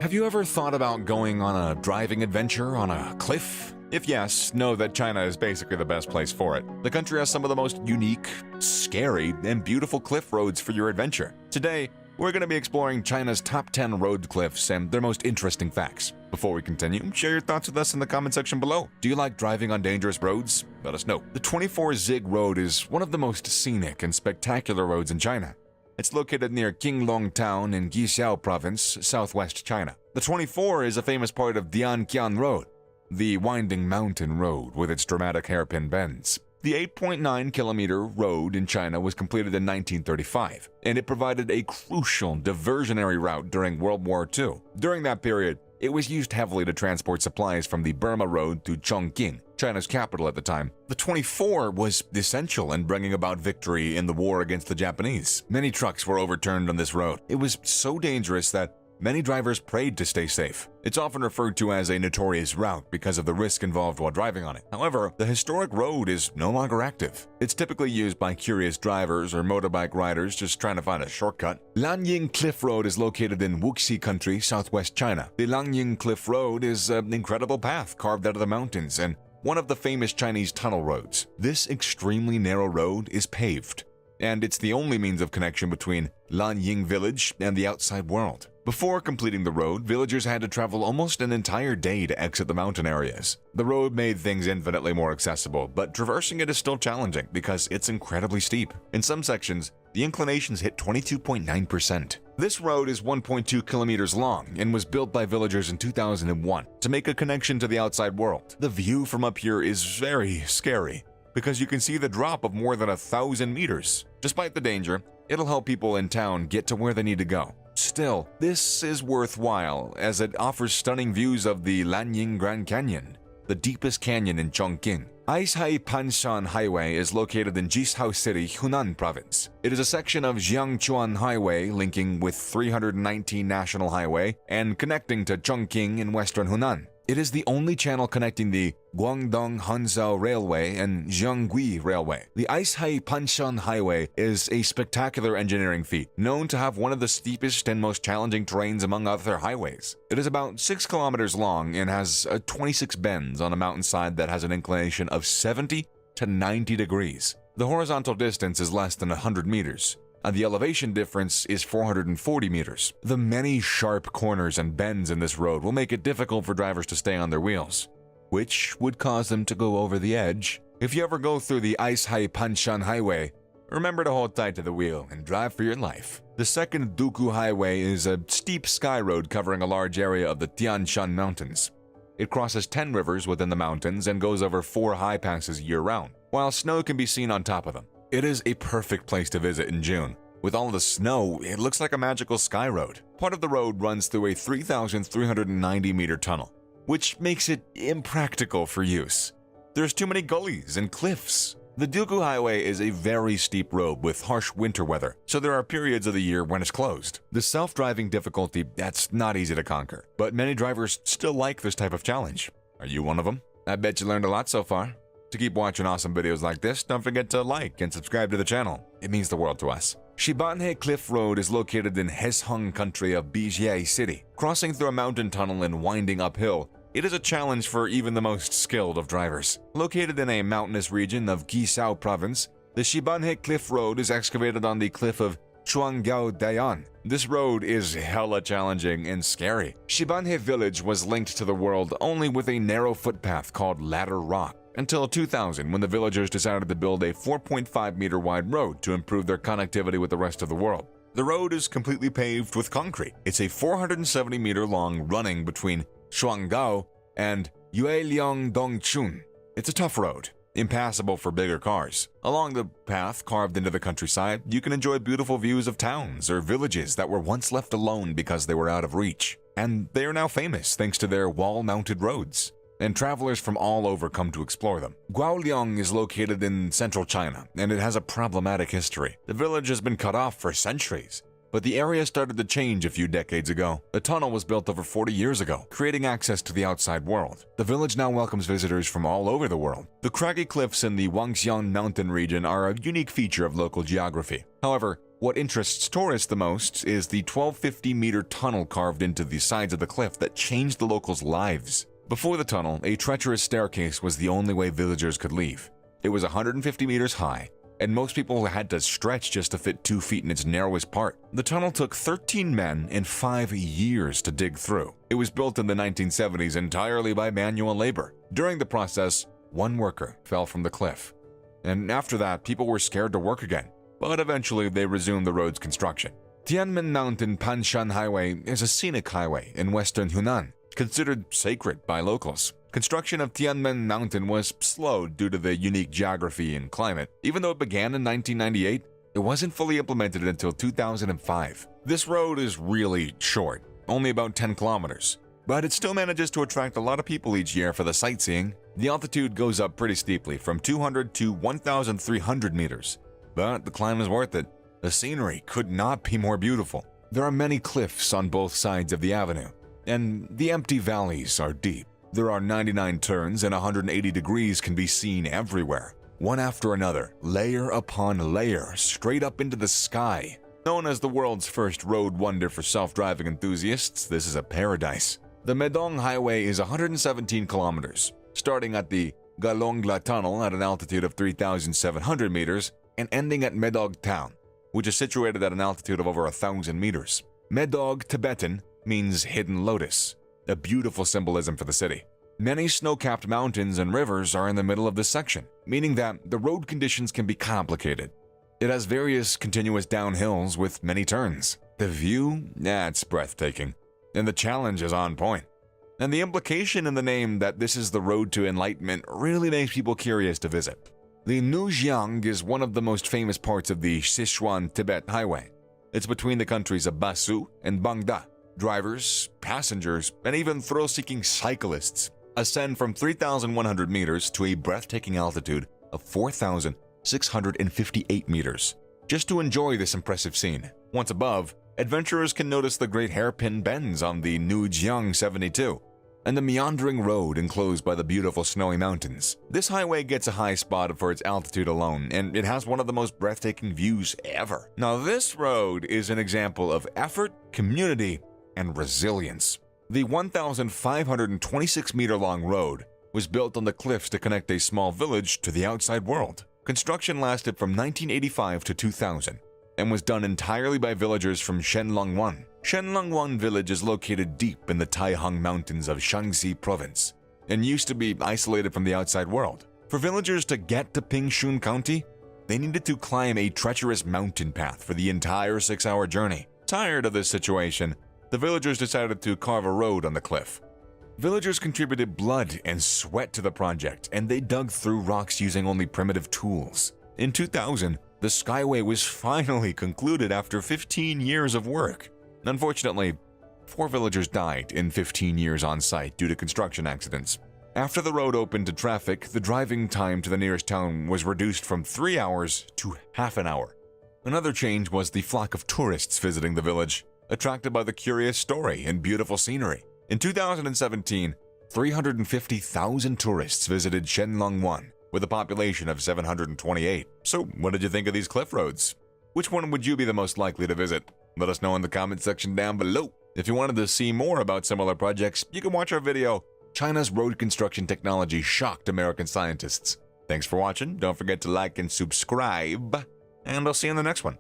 Have you ever thought about going on a driving adventure on a cliff? If yes, know that China is basically the best place for it. The country has some of the most unique, scary, and beautiful cliff roads for your adventure. Today, we're going to be exploring China's top 10 road cliffs and their most interesting facts. Before we continue, share your thoughts with us in the comment section below. Do you like driving on dangerous roads? Let us know. The 24 Zig Road is one of the most scenic and spectacular roads in China. It's located near Qinglong Town in Guizhou Province, southwest China. The 24 is a famous part of Dianqian Road, the winding mountain road with its dramatic hairpin bends. The 8.9-kilometer road in China was completed in 1935, and it provided a crucial diversionary route during World War II. During that period, it was used heavily to transport supplies from the Burma Road to Chongqing, China's capital at the time. The 24 was essential in bringing about victory in the war against the Japanese. Many trucks were overturned on this road. It was so dangerous that many drivers prayed to stay safe. It's often referred to as a notorious route because of the risk involved while driving on it. However, the historic road is no longer active. It's typically used by curious drivers or motorbike riders just trying to find a shortcut. Lanying Cliff Road is located in Wuxi Country, southwest China. The Lanying Cliff Road is an incredible path carved out of the mountains and one of the famous Chinese tunnel roads. This extremely narrow road is paved, and it's the only means of connection between Lanying village and the outside world. Before completing the road, villagers had to travel almost an entire day to exit the mountain areas. The road made things infinitely more accessible, but traversing it is still challenging because it's incredibly steep. In some sections, the inclinations hit 22.9%. This road is 1.2 kilometers long and was built by villagers in 2001 to make a connection to the outside world. The view from up here is very scary because you can see the drop of more than 1,000 meters. Despite the danger, it'll help people in town get to where they need to go. Still, this is worthwhile as it offers stunning views of the Lanying Grand Canyon, the deepest canyon in Chongqing. Aishai Panshan Highway is located in Jishou City, Hunan Province. It is a section of Jiangchuan Highway linking with 319 National Highway and connecting to Chongqing in western Hunan. It is the only channel connecting the Guangdong-Hanzhou Railway and Jiangui Railway. The Aishai Panshan Highway is a spectacular engineering feat, known to have one of the steepest and most challenging terrains among other highways. It is about 6 kilometers long and has 26 bends on a mountainside that has an inclination of 70 to 90 degrees. The horizontal distance is less than 100 meters. And the elevation difference is 440 meters. The many sharp corners and bends in this road will make it difficult for drivers to stay on their wheels, which would cause them to go over the edge. If you ever go through the Aishai Panshan Highway, remember to hold tight to the wheel and drive for your life. The second Duku Highway is a steep sky road covering a large area of the Tian Shan Mountains. It crosses 10 rivers within the mountains and goes over 4 high passes year-round, while snow can be seen on top of them. It is a perfect place to visit in June. With all the snow, it looks like a magical sky road. Part of the road runs through a 3,390-meter tunnel, which makes it impractical for use. There's too many gullies and cliffs. The Duku Highway is a very steep road with harsh winter weather, so there are periods of the year when it's closed. The self-driving difficulty, that's not easy to conquer, but many drivers still like this type of challenge. Are you one of them? I bet you learned a lot so far. To keep watching awesome videos like this, don't forget to like and subscribe to the channel. It means the world to us. Shibanhe Cliff Road is located in Hezhong Country of Bijie City. Crossing through a mountain tunnel and winding uphill, it is a challenge for even the most skilled of drivers. Located in a mountainous region of Guizhou Province, the Shibanhe Cliff Road is excavated on the cliff of Chuangyao Dayan. This road is hella challenging and scary. Shibanhe village was linked to the world only with a narrow footpath called Ladder Rock, until 2000 when the villagers decided to build a 4.5-meter wide road to improve their connectivity with the rest of the world. The road is completely paved with concrete. It's a 470-meter long running between Shuanggao and Yueliang Dongchun. It's a tough road, impassable for bigger cars. Along the path carved into the countryside, you can enjoy beautiful views of towns or villages that were once left alone because they were out of reach. And they are now famous thanks to their wall-mounted roads, and travelers from all over come to explore them. Guoliang is located in central China, and it has a problematic history. The village has been cut off for centuries, but the area started to change a few decades ago. A tunnel was built over 40 years ago, creating access to the outside world. The village now welcomes visitors from all over the world. The craggy cliffs in the Wangxiang mountain region are a unique feature of local geography. However, What interests tourists the most is the 1,250-meter tunnel carved into the sides of the cliff that changed the locals' lives. Before the tunnel, a treacherous staircase was the only way villagers could leave. It was 150 meters high, and most people had to stretch just to fit 2 feet in its narrowest part. The tunnel took 13 men and 5 years to dig through. It was built in the 1970s entirely by manual labor. During the process, 1 worker fell from the cliff. And after that, people were scared to work again. But eventually they resumed the road's construction. Tianmen Mountain Panshan Highway is a scenic highway in western Hunan, considered sacred by locals. Construction of Tianmen Mountain was slowed due to the unique geography and climate. Even though it began in 1998, it wasn't fully implemented until 2005. This road is really short, only about 10 kilometers, but it still manages to attract a lot of people each year for the sightseeing. The altitude goes up pretty steeply, from 200 to 1,300 meters. But the climb is worth it. The scenery could not be more beautiful. There are many cliffs on both sides of the avenue, and the empty valleys are deep. There are 99 turns and 180 degrees can be seen everywhere, one after another, layer upon layer, straight up into the sky. Known as the world's first road wonder for self-driving enthusiasts, this is a paradise. The Medong Highway is 117 kilometers, starting at the Galongla Tunnel at an altitude of 3,700 meters and ending at Medog Town, which is situated at an altitude of over 1,000 meters. Medog, Tibetan, means hidden lotus, a beautiful symbolism for the city. Many snow-capped mountains and rivers are in the middle of this section, meaning that the road conditions can be complicated. It has various continuous downhills with many turns. The view, it's breathtaking, and the challenge is on point. And the implication in the name that this is the road to enlightenment really makes people curious to visit. The Nujiang is one of the most famous parts of the Sichuan-Tibet Highway. It's between the countries of Basu and Bangda. Drivers, passengers, and even thrill-seeking cyclists ascend from 3,100 meters to a breathtaking altitude of 4,658 meters, just to enjoy this impressive scene. Once above, adventurers can notice the great hairpin bends on the Nujiang 72, and the meandering road enclosed by the beautiful snowy mountains. This highway gets a high spot for its altitude alone, and it has one of the most breathtaking views ever. Now, this road is an example of effort, community, and resilience. The 1,526-meter-long road was built on the cliffs to connect a small village to the outside world. Construction lasted from 1985 to 2000 and was done entirely by villagers from Shenlongwan. Shenlongwan village is located deep in the Taihang Mountains of Shaanxi Province and used to be isolated from the outside world. For villagers to get to Pingshun County, they needed to climb a treacherous mountain path for the entire 6-hour journey. Tired of this situation, the villagers decided to carve a road on the cliff. Villagers contributed blood and sweat to the project, and they dug through rocks using only primitive tools. In 2000, the Skyway was finally concluded after 15 years of work. Unfortunately, 4 villagers died in 15 years on site due to construction accidents. After the road opened to traffic, the driving time to the nearest town was reduced from 3 hours to half an hour. Another change was the flock of tourists visiting the village, attracted by the curious story and beautiful scenery. In 2017, 350,000 tourists visited Shenlongwan, with a population of 728. So, what did you think of these cliff roads? Which one would you be the most likely to visit? Let us know in the comment section down below. If you wanted to see more about similar projects, you can watch our video, China's Road Construction Technology Shocked American Scientists. Thanks for watching, don't forget to like and subscribe, and I'll see you in the next one.